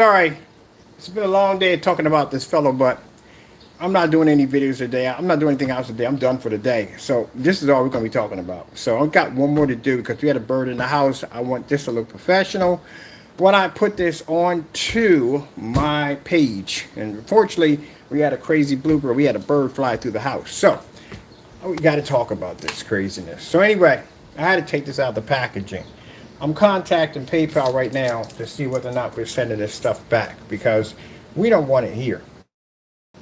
Sorry, it's been a long day talking about this fellow, but I'm not doing any videos today. I'm not doing anything else today. I'm done for the day. So this is all we're going to be talking about. So I've got one more to do because we had a bird in the house. I want this to look professional. When I put this on to my page, and unfortunately, we had a crazy blooper. We had a bird fly through the house. So we got to talk about this craziness. So anyway, I had to take this out of the packaging. I'm contacting PayPal right now to see whether or not we're sending this stuff back because we don't want it here.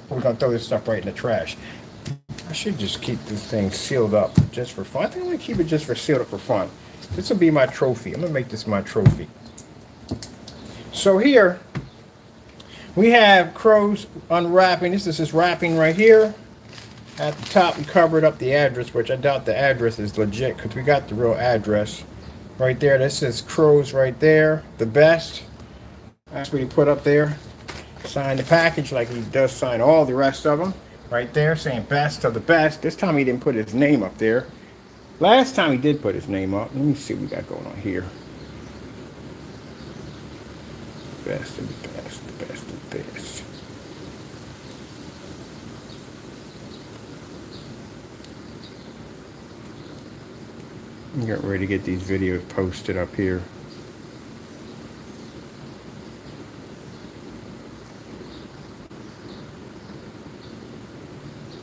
We're going to throw this stuff right in the trash. I should just keep this thing sealed up just for fun. I think I'm going to keep it just for sealed up for fun. This will be my trophy. I'm going to make this my trophy. So here we have crows unwrapping. This is his wrapping right here. At the top we covered up the address, which I doubt the address is legit because we got the real address. Right there, this is crows right there, the best. That's what he put up there. Sign the package like he does sign all the rest of them. Right there, saying best of the best. This time he didn't put his name up there. Last time he did put his name up. Let me see what we got going on here. Best of the best, the best of the best. I'm getting ready to get these videos posted up here.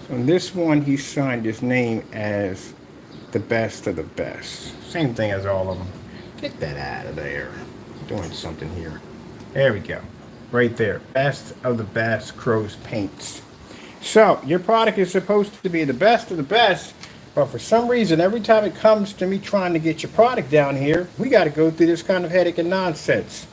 So in this one, he signed his name as the best of the best. Same thing as all of them. Get that out of there. I'm doing something here. There we go. Right there. Best of the best Crows Paints. So your product is supposed to be the best of the best. But for some reason, every time it comes to me trying to get your product down here, we got to go through this kind of headache and nonsense.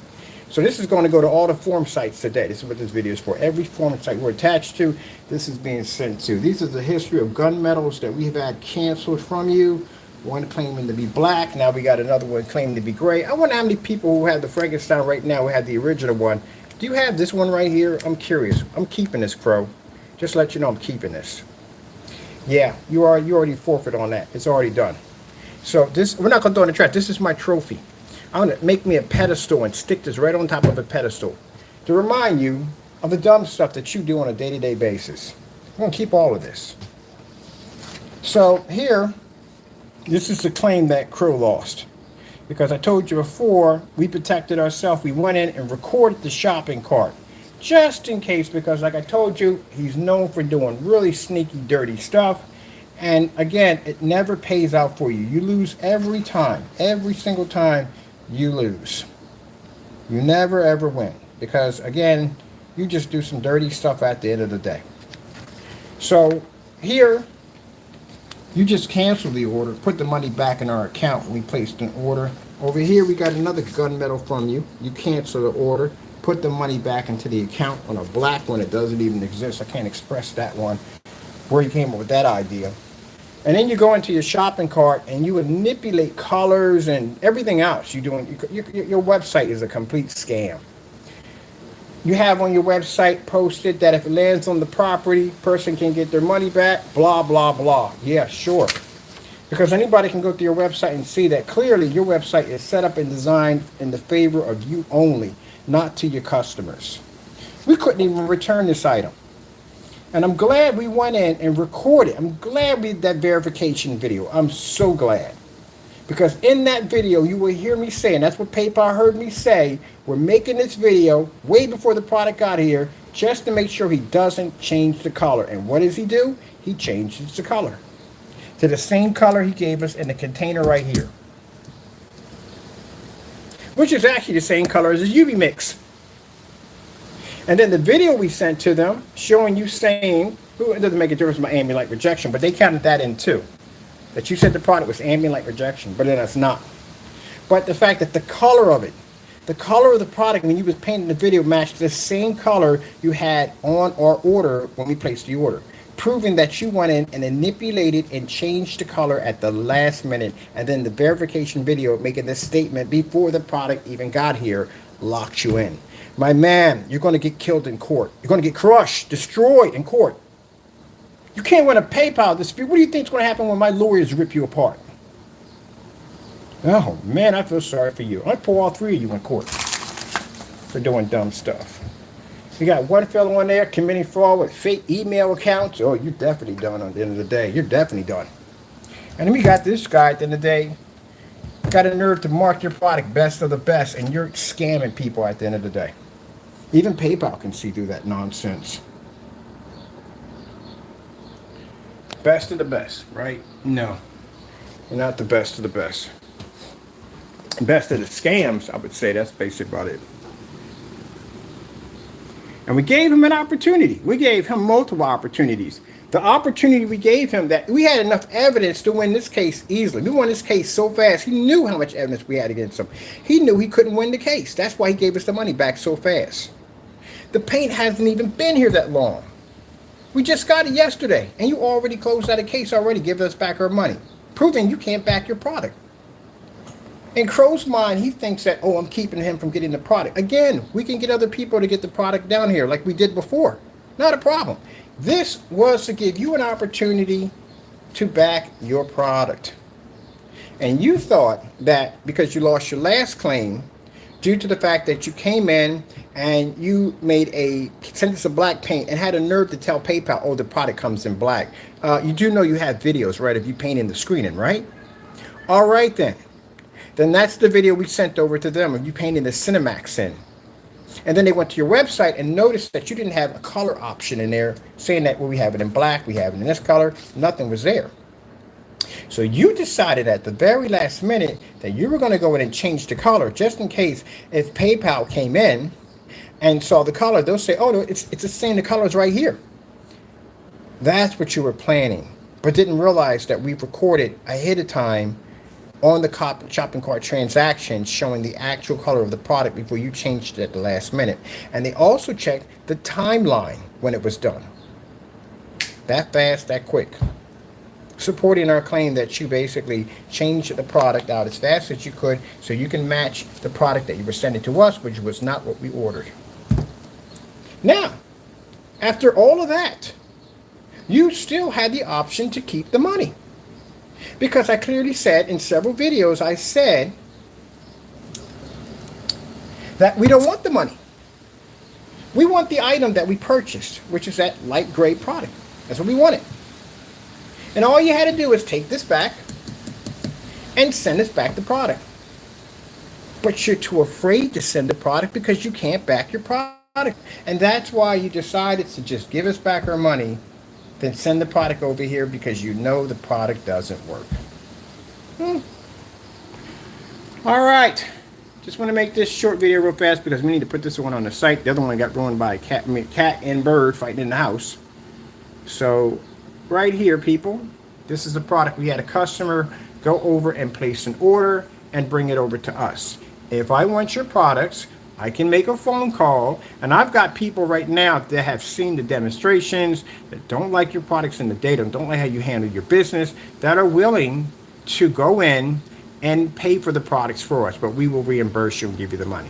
So this is going to go to all the forum sites today. This is what this video is for. Every forum site we're attached to, this is being sent to. These are the history of gunmetals that we have had canceled from you. One claiming to be black. Now we got another one claiming to be gray. I wonder how many people who have the Frankenstein right now who have the original one. Do you have this one right here? I'm curious. I'm keeping this, Crow. Just to let you know I'm keeping this. Yeah, you already forfeit on that. It's already done. So this, we're not going to throw in the trash. This is my trophy. I'm going to make me a pedestal and stick this right on top of a pedestal to remind you of the dumb stuff that you do on a day-to-day basis. I'm going to keep all of this. So here, this is the claim that Crow lost. Because I told you before, we protected ourselves. We went in and recorded the shopping cart. Just in case, because like I told you, he's known for doing really sneaky, dirty stuff. And again, it never pays out for you. You lose every time. Every single time you lose. You never ever win. Because again, you just do some dirty stuff at the end of the day. So here, you just cancel the order, put the money back in our account when we placed an order. Over here, we got another gunmetal from you. You cancel the order. Put the money back into the account on a black one. It doesn't even exist. I can't express that one, where you came up with that idea. And then you go into your shopping cart and you manipulate colors and everything else. You're doing, your website is a complete scam. You have on your website posted that if it lands on the property, person can get their money back, blah, blah, blah. Yeah, sure. Because anybody can go to your website and see that clearly your website is set up and designed in the favor of you only, not to your customers. We couldn't even return this item. And I'm glad we went in and recorded. I'm glad we did that verification video. I'm so glad. Because in that video, you will hear me say, and that's what PayPal heard me say, we're making this video way before the product got here, just to make sure he doesn't change the color. And what does he do? He changes the color to the same color he gave us in the container right here, which is actually the same color as his UV mix. And then the video we sent to them showing you saying, it doesn't make a difference with my ambient light rejection, but they counted that in too. That you said the product was ambient light rejection, but then it's not. But the fact that the color of it, the color of the product when you was painting the video matched the same color you had on our order when we placed the order. Proving that you went in and manipulated and changed the color at the last minute. And then the verification video making this statement before the product even got here locked you in. My man, you're going to get killed in court. You're going to get crushed, destroyed in court. You can't win a PayPal dispute. What do you think is going to happen when my lawyers rip you apart? Oh, man, I feel sorry for you. I'd pull all three of you in court. for doing dumb stuff. You got one fellow on there committing fraud with fake email accounts. Oh, you're definitely done at the end of the day. You're definitely done. And then we got this guy at the end of the day. Got a nerve to mark your product best of the best, and you're scamming people at the end of the day. Even PayPal can see through that nonsense. Best of the best, right? No. You're not the best of the best. Best of the scams, I would say. That's basically about it. And we gave him an opportunity. We gave him multiple opportunities. The opportunity we gave him, that we had enough evidence to win this case easily. We won this case so fast. He knew how much evidence we had against him. He knew he couldn't win the case. That's why he gave us the money back so fast. The paint hasn't even been here that long. We just got it yesterday, and you already closed out a case already, giving us back our money, proving you can't back your product. In Crow's mind, he thinks that, oh, I'm keeping him from getting the product. Again, we can get other people to get the product down here like we did before. Not a problem. This was to give you an opportunity to back your product. And you thought that because you lost your last claim, due to the fact that you came in and you made a sentence of black paint and had a nerve to tell PayPal, oh, the product comes in black. You do know you have videos, right, of you painting the screening, right? All right, then. Then that's the video we sent over to them of you painting the Cinemax in. And then they went to your website and noticed that you didn't have a color option in there saying that, well, we have it in black, we have it in this color. Nothing was there. So you decided at the very last minute that you were going to go in and change the color just in case if PayPal came in and saw the color, they'll say, oh, no, it's the same, the color's right here. That's what you were planning, but didn't realize that we've recorded ahead of time on the shopping cart transaction showing the actual color of the product before you changed it at the last minute. And they also checked the timeline when it was done. That fast, that quick. Supporting our claim that you basically changed the product out as fast as you could so you can match the product that you were sending to us, which was not what we ordered. Now, after all of that, you still had the option to keep the money. Because I clearly said in several videos, I said that we don't want the money. We want the item that we purchased, which is that light gray product. That's what we wanted. And all you had to do is take this back and send us back the product. But you're too afraid to send the product because you can't back your product. And that's why you decided to just give us back our money, then send the product over here because you know the product doesn't work. All right. Just want to make this short video real fast because we need to put this one on the site. The other one got ruined by a cat and bird fighting in the house. So right here, people, this is the product. We had a customer go over and place an order and bring it over to us. If I want your products, I can make a phone call, and I've got people right now that have seen the demonstrations, that don't like your products and the data, don't like how you handle your business, that are willing to go in and pay for the products for us, but we will reimburse you and give you the money.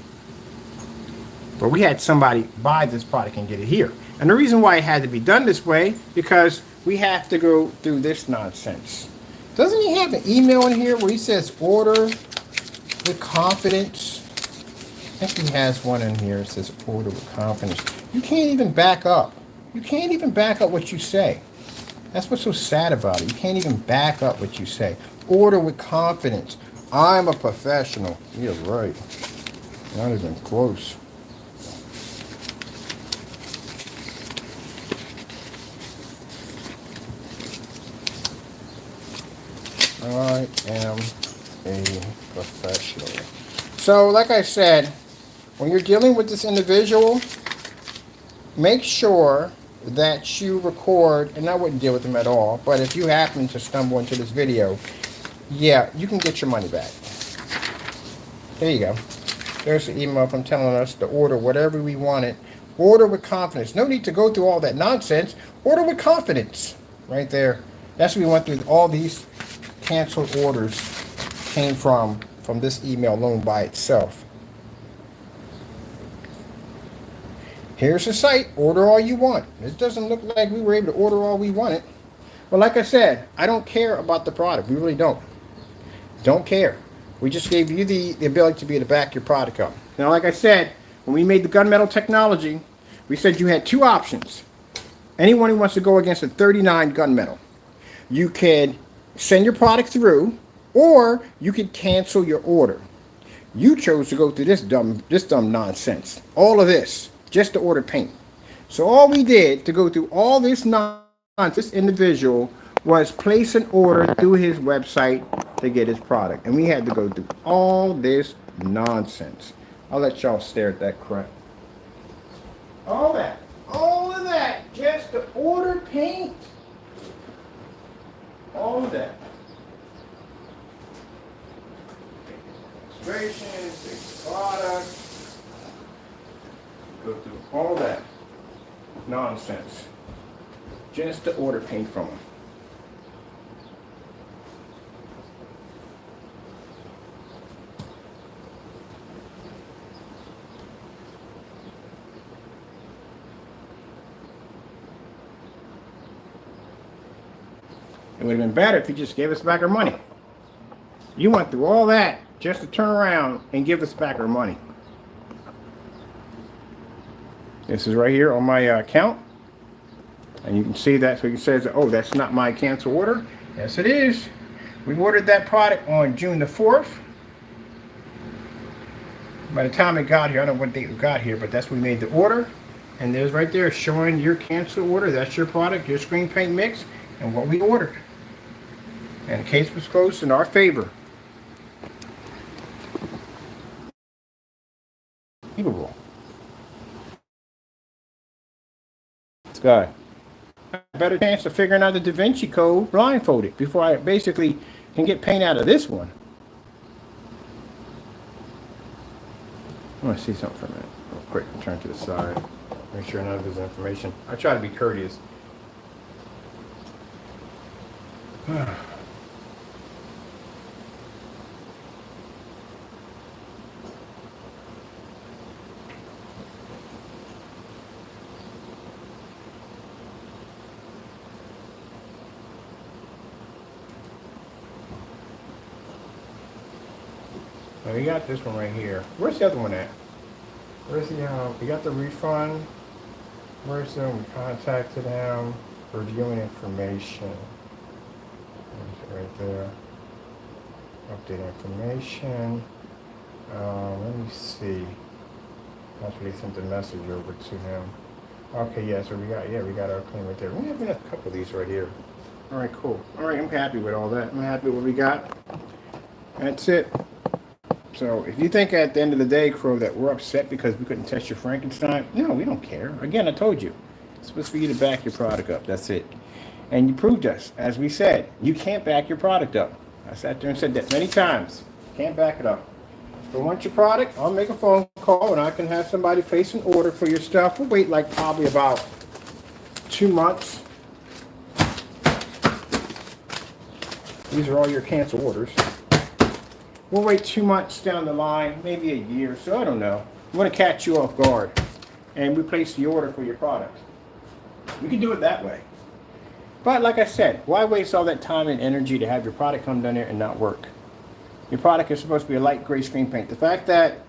But we had somebody buy this product and get it here. And the reason why it had to be done this way, because we have to go through this nonsense. Doesn't he have an email in here where he says order with confidence? I think he has one in here that says order with confidence. You can't even back up. You can't even back up what you say. That's what's so sad about it. You can't even back up what you say. Order with confidence. I'm a professional. You're right. Not even close. I am a professional. So, like I said, when you're dealing with this individual, make sure that you record, and I wouldn't deal with them at all, but if you happen to stumble into this video, yeah, you can get your money back. There you go. There's the email from telling us to order whatever we wanted. Order with confidence. No need to go through all that nonsense. Order with confidence. Right there. That's what we went through. All these canceled orders came from this email alone by itself. Here's the site. Order all you want. It doesn't look like we were able to order all we wanted. But like I said, I don't care about the product. We really don't. Don't care. We just gave you the ability to be able to back your product up. Now, like I said, when we made the gunmetal technology, we said you had two options. Anyone who wants to go against a 39 gunmetal, you could send your product through, or you could cancel your order. You chose to go through this dumb nonsense. All of this just to order paint. So all we did to go through all this nonsense, this individual was place an order through his website to get his product, and we had to go through all this nonsense. I'll let y'all stare at that crap. All of that, just to order paint. All of that. Registrations, products. Go through all that nonsense just to order paint from them. It would have been better if you just gave us back our money. You went through all that just to turn around and give us back our money. This is right here on my account. And you can see that, so it says, oh, that's not my cancel order. Yes, it is. We ordered that product on June the 4th. By the time it got here, I don't know what date it got here, but that's when we made the order. And there's right there showing your cancel order. That's your product, your screen paint mix, and what we ordered. And the case was closed in our favor. Unbelievable. This guy. A better chance of figuring out the Da Vinci Code blindfolded before I basically can get paint out of this one. I want to see something for a minute. Real quick, turn to the side. Make sure none of this information. I try to be courteous. Well, we got this one right here. Where's the other one at? Where's the, we got the refund. Where's the, we contacted him, reviewing information. There's it right there. Update information. Let me see. That's what he sent the message over to him. Okay, yeah, so we got our claim right there. We have a couple of these right here. All right, cool. All right, I'm happy with all that. I'm happy with what we got. That's it. So if you think at the end of the day, Crow, that we're upset because we couldn't test your Frankenstein, no, we don't care. Again, I told you, it's supposed for you to back your product up. That's it. And you proved us, as we said, you can't back your product up. I sat there and said that many times. Can't back it up. If I want your product, I'll make a phone call and I can have somebody place an order for your stuff. We'll wait like probably about 2 months. These are all your cancel orders. We'll wait 2 months down the line, maybe a year, so I don't know. We want to catch you off guard and we place the order for your product. We can do it that way. But like I said, why waste all that time and energy to have your product come down there and not work? Your product is supposed to be a light gray screen paint. The fact that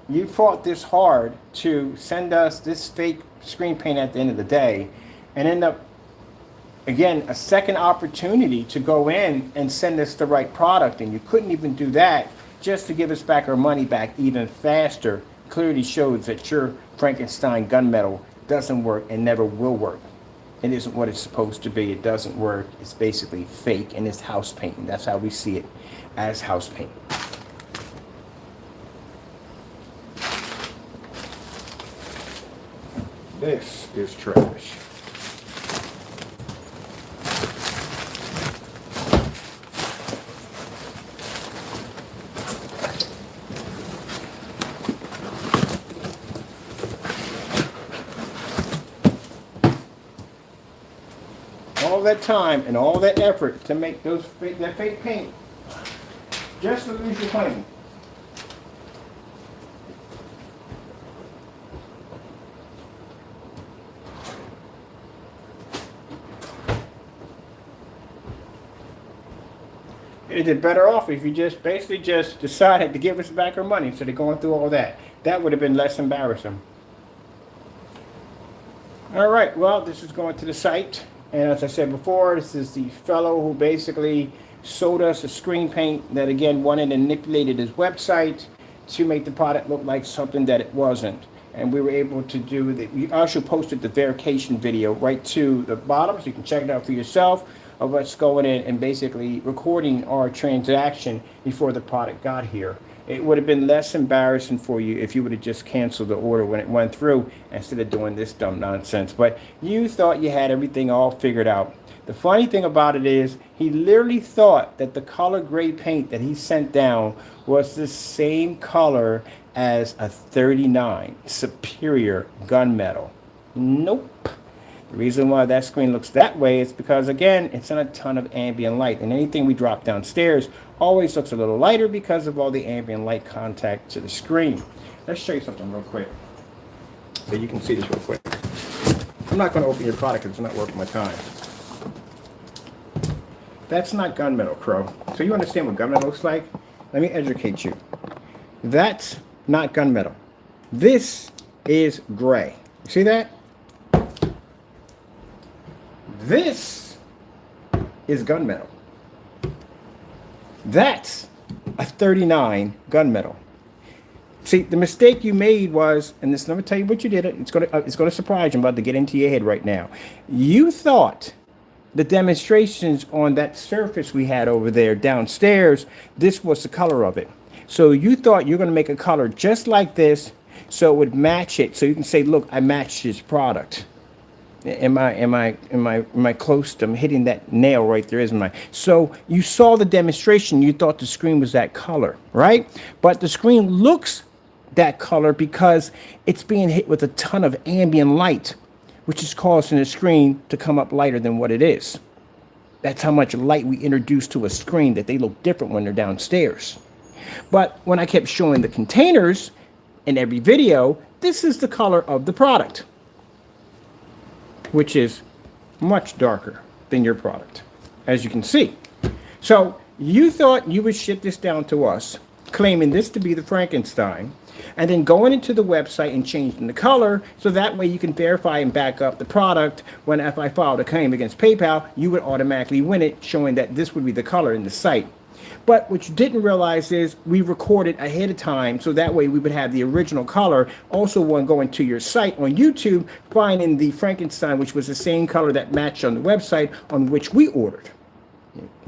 you fought this hard to send us this fake screen paint at the end of the day and end up, again, a second opportunity to go in and send us the right product, and you couldn't even do that just to give us back our money back even faster, clearly shows that your Frankenstein gunmetal doesn't work and never will work. It isn't what it's supposed to be. It doesn't work. It's basically fake, and it's house paint. That's how we see it, as house paint. This is trash. All that time and all that effort to make that fake paint just to lose your claim. It'd be better off if you just basically just decided to give us back our money instead of going through all that. That would have been less embarrassing. All right, well, this is going to the site. And as I said before, this is the fellow who basically sold us a screen paint that, again, wanted and manipulated his website to make the product look like something that it wasn't. And we were able to do that. We also posted the verification video right to the bottom, so you can check it out for yourself, of us going in and basically recording our transaction before the product got here. It would have been less embarrassing for you if you would have just canceled the order when it went through instead of doing this dumb nonsense. But you thought you had everything all figured out. The funny thing about it is he literally thought that the color gray paint that he sent down was the same color as a 39 Superior Gunmetal. Nope. The reason why that screen looks that way is because, again, it's in a ton of ambient light. And anything we drop downstairs always looks a little lighter because of all the ambient light contact to the screen. Let's show you something real quick so you can see this real quick. I'm not going to open your product because it's not worth my time. That's not gunmetal, Crow. So you understand what gunmetal looks like? Let me educate you. That's not gunmetal. This is gray. You see that? This is gunmetal. That's a 39 gunmetal. See, the mistake you made was, and this, let me tell you what you did. It's gonna surprise you. I'm about to get into your head right now. You thought the demonstrations on that surface we had over there downstairs, this was the color of it. So you thought you're gonna make a color just like this, so it would match it. So you can say, look, I matched this product. Am I close to hitting that nail right there, isn't I? So you saw the demonstration, you thought the screen was that color, right? But the screen looks that color because it's being hit with a ton of ambient light, which is causing the screen to come up lighter than what it is. That's how much light we introduce to a screen, that they look different when they're downstairs. But when I kept showing the containers in every video, this is the color of the product, which is much darker than your product, as you can see. So you thought you would ship this down to us, claiming this to be the Frankenstein, and then going into the website and changing the color, so that way you can verify and back up the product. When if I filed a claim against PayPal, you would automatically win it, showing that this would be the color in the site. But what you didn't realize is we recorded ahead of time, so that way we would have the original color. Also, when going to your site on YouTube, finding the Frankenstein, which was the same color that matched on the website on which we ordered.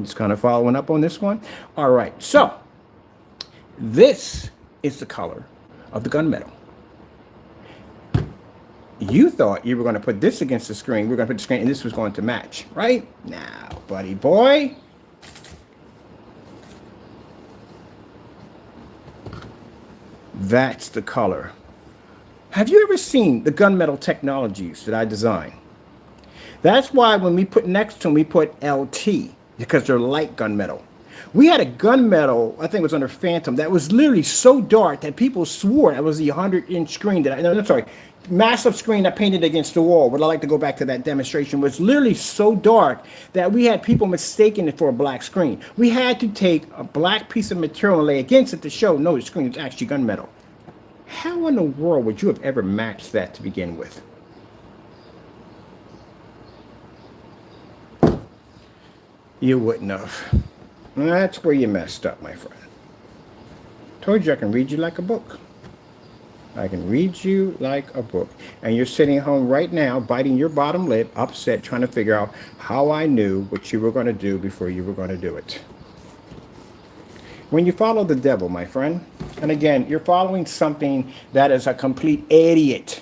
Just kind of following up on this one. All right, so this is the color of the gunmetal. You thought you were going to put this against the screen. We're going to put the screen, and this was going to match, right? Now, buddy boy. That's the color. Have you ever seen the gunmetal technologies that I designed? That's why when we put next to them, we put LT, because they're light gunmetal. We had a gunmetal, I think it was under Phantom, that was literally so dark that people swore that was the 100-inch screen that no, sorry, massive screen I painted against the wall. But I like to go back to that demonstration. Was literally so dark that we had people mistaking it for a black screen. We had to take a black piece of material and lay against it to show, no, the screen is actually gunmetal. How in the world would you have ever matched that to begin with? You wouldn't have. That's where you messed up, my friend. Told you I can read you like a book. I can read you like a book. And you're sitting home right now, biting your bottom lip, upset, trying to figure out how I knew what you were going to do before you were going to do it. When you follow the devil, my friend, and again, you're following something that is a complete idiot.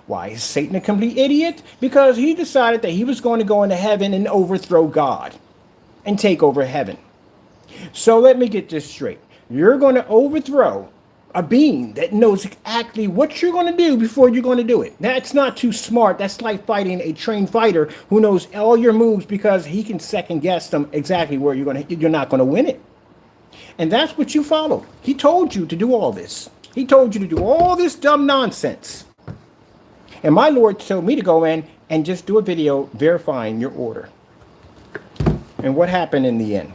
Why is Satan a complete idiot? Because he decided that he was going to go into heaven and overthrow God and take over heaven. So let me get this straight. You're going to overthrow a being that knows exactly what you're going to do before you're going to do it. That's not too smart. That's like fighting a trained fighter who knows all your moves because he can second guess them exactly where you're not going to win it. And that's what you followed. He told you to do all this. He told you to do all this dumb nonsense. And my Lord told me to go in and just do a video verifying your order. And what happened in the end?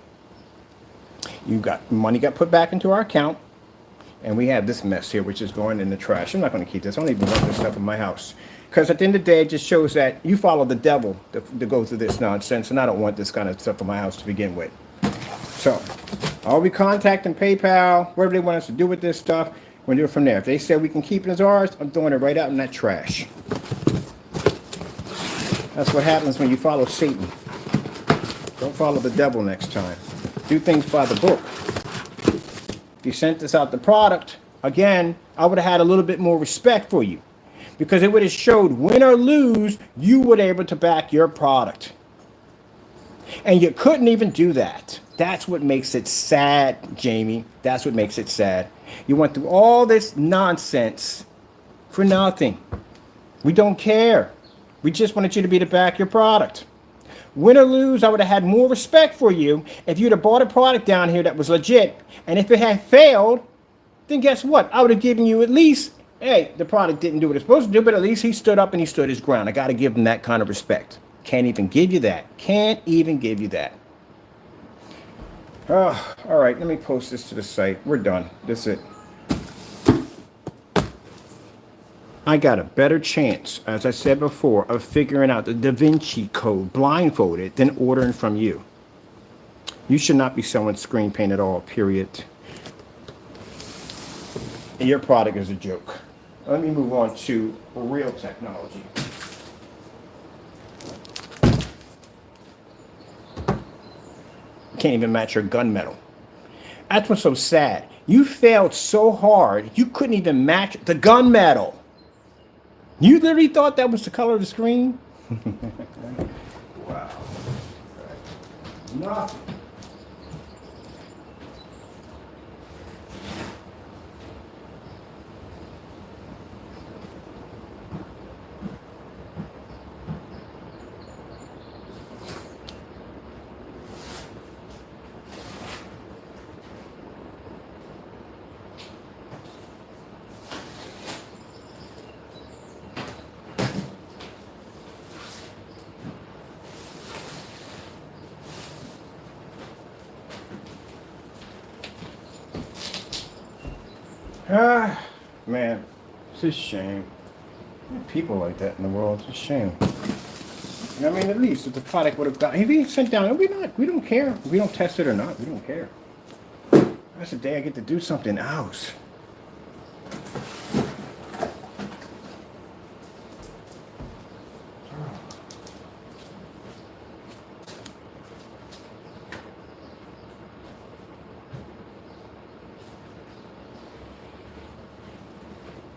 Money got put back into our account. And we have this mess here, which is going in the trash. I'm not going to keep this. I don't even want this stuff in my house. Because at the end of the day, it just shows that you follow the devil to go through this nonsense. And I don't want this kind of stuff in my house to begin with. So, I'll be contacting PayPal, whatever they want us to do with this stuff. We'll do it from there. If they say we can keep it as ours, I'm throwing it right out in that trash. That's what happens when you follow Satan. Don't follow the devil next time. Do things by the book. If you sent us out the product, again, I would have had a little bit more respect for you. Because it would have showed, win or lose, you were able to back your product. And you couldn't even do that. That's what makes it sad, Jamie. That's what makes it sad. You went through all this nonsense for nothing. We don't care. We just wanted you to be to back your product. Win or lose, I would have had more respect for you if you'd have bought a product down here that was legit. And if it had failed, then guess what? I would have given you at least, hey, the product didn't do what it's supposed to do, but at least he stood up and he stood his ground. I got to give him that kind of respect. Can't even give you that. Can't even give you that. Oh, all right, let me post this to the site. We're done. That's it. I got a better chance, as I said before, of figuring out the Da Vinci Code blindfolded than ordering from you. You should not be selling screen paint at all, period. And your product is a joke. Let me move on to real technology. Can't even match your gunmetal. That's what's so sad. You failed so hard, you couldn't even match the gunmetal. You literally thought that was the color of the screen? Wow. Nothing. Ah, man, it's a shame. There are people like that in the world. It's a shame. I mean, at least if the product would have gotten, if he sent down, we don't care. We don't test it or not. We don't care. That's the day I get to do something else.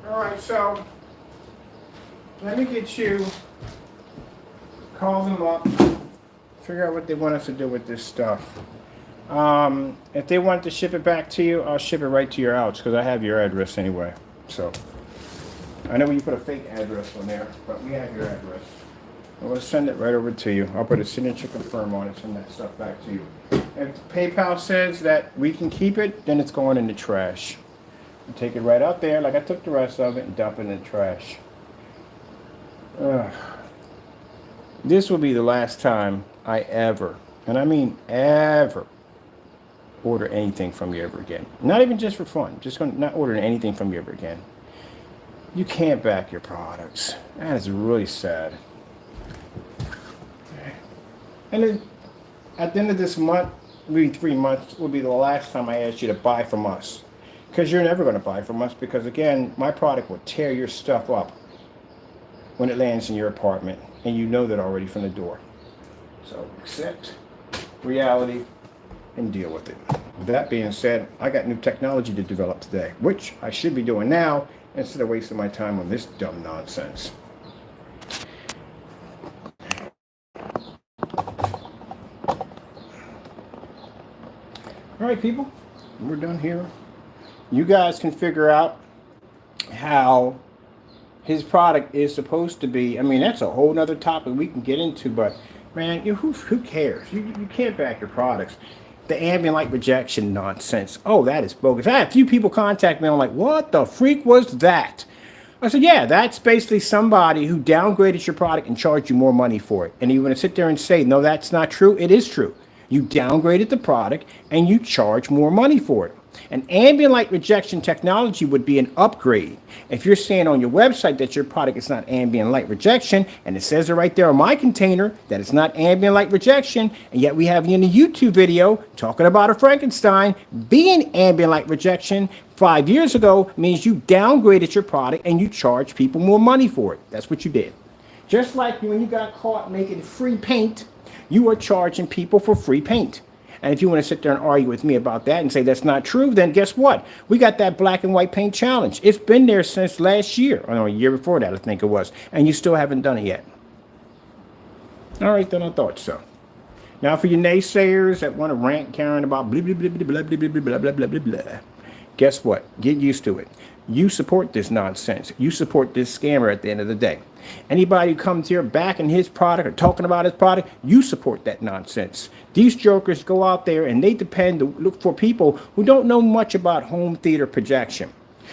Alright, so let me get you, call them up, figure out what they want us to do with this stuff. If they want to ship it back to you, I'll ship it right to your house because I have your address anyway. So I know you put a fake address on there, but we have your address. We'll send it right over to you. I'll put a signature confirm on it, send that stuff back to you. If PayPal says that we can keep it, then it's going in the trash. And take it right out there like I took the rest of it and dump it in the trash. This will be the last time I ever, and I mean ever, order anything from you ever again. Not even just for fun. Just not ordering anything from you ever again. You can't back your products. That is really sad. And then at the end of this month, maybe 3 months, will be the last time I ask you to buy from us. Because you're never going to buy from us because, again, my product will tear your stuff up when it lands in your apartment. And you know that already from the door. So accept reality and deal with it. With that being said, I got new technology to develop today, which I should be doing now instead of wasting my time on this dumb nonsense. All right, people, we're done here. You guys can figure out how his product is supposed to be. I mean, that's a whole nother topic we can get into, but man, who cares? You can't back your products. The ambient light rejection nonsense. Oh, that is bogus. I had a few people contact me. I'm like, what the freak was that? I said, yeah, that's basically somebody who downgraded your product and charged you more money for it. And you want to sit there and say, no, that's not true. It is true. You downgraded the product and you charge more money for it. An ambient light rejection technology would be an upgrade. If you're saying on your website that your product is not ambient light rejection, and it says it right there on my container that it's not ambient light rejection, and yet we have you in a YouTube video talking about a Frankenstein being ambient light rejection 5 years ago, means you downgraded your product and you charge people more money for it. That's what you did. Just like when you got caught making free paint, you are charging people for free paint. And if you want to sit there and argue with me about that and say that's not true, then guess what? We got that black and white paint challenge. It's been there since last year, or no, a year before that, I think it was. And you still haven't done it yet. All right, then I thought so. Now for you naysayers that want to rant, Karen, about blah, blah, blah, blah, blah, blah, blah, blah, blah, blah, blah. Guess what? Get used to it. You support this nonsense. You support this scammer at the end of the day. Anybody who comes here backing his product or talking about his product, you support that nonsense. These jokers go out there and they depend to look for people who don't know much about home theater projection.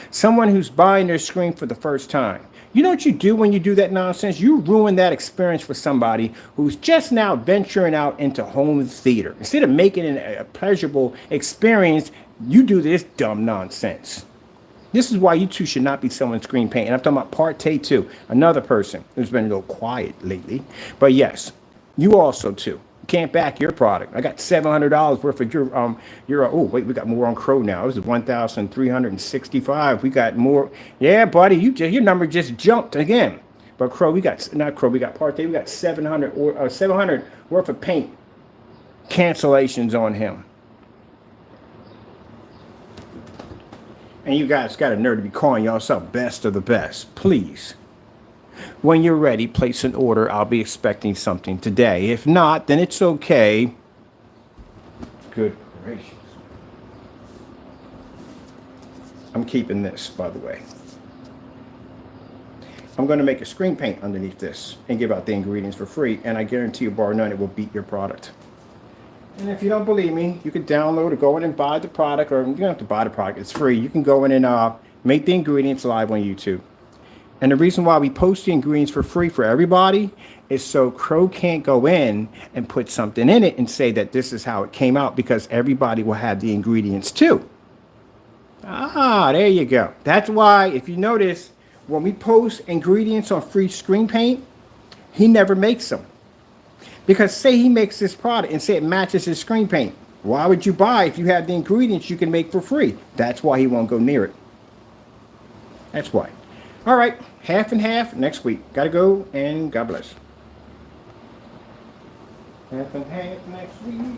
Someone who's buying their screen for the first time. You know what you do when you do that nonsense? You ruin that experience for somebody who's just now venturing out into home theater. Instead of making it a pleasurable experience, you do this dumb nonsense. This is why you two should not be selling screen paint. And I'm talking about Parte 2, another person who's been a little quiet lately. But yes, you also too. You can't back your product. I got $700 worth of your oh, wait, we got more on Crow now. This is 1,365. We got more. Yeah, buddy, your number just jumped again. But Crow, we got, not Crow, we got Parte, we got 700 worth of paint cancellations on him. And you guys got a nerve to be calling yourself best of the best. Please. When you're ready, place an order. I'll be expecting something today. If not, then it's okay. Good gracious. I'm keeping this, by the way. I'm going to make a screen paint underneath this and give out the ingredients for free. And I guarantee you, bar none, it will beat your product. And if you don't believe me, you can download or go in and buy the product, or you don't have to buy the product. It's free. You can go in and make the ingredients live on YouTube. And the reason why we post the ingredients for free for everybody is so Crow can't go in and put something in it and say that this is how it came out, because everybody will have the ingredients too. Ah, there you go. That's why, if you notice, when we post ingredients on free screen paint, he never makes them. Because say he makes this product and say it matches his screen paint. Why would you buy if you have the ingredients you can make for free? That's why he won't go near it. That's why. All right, half and half next week. Gotta go, and God bless. Half and half next week.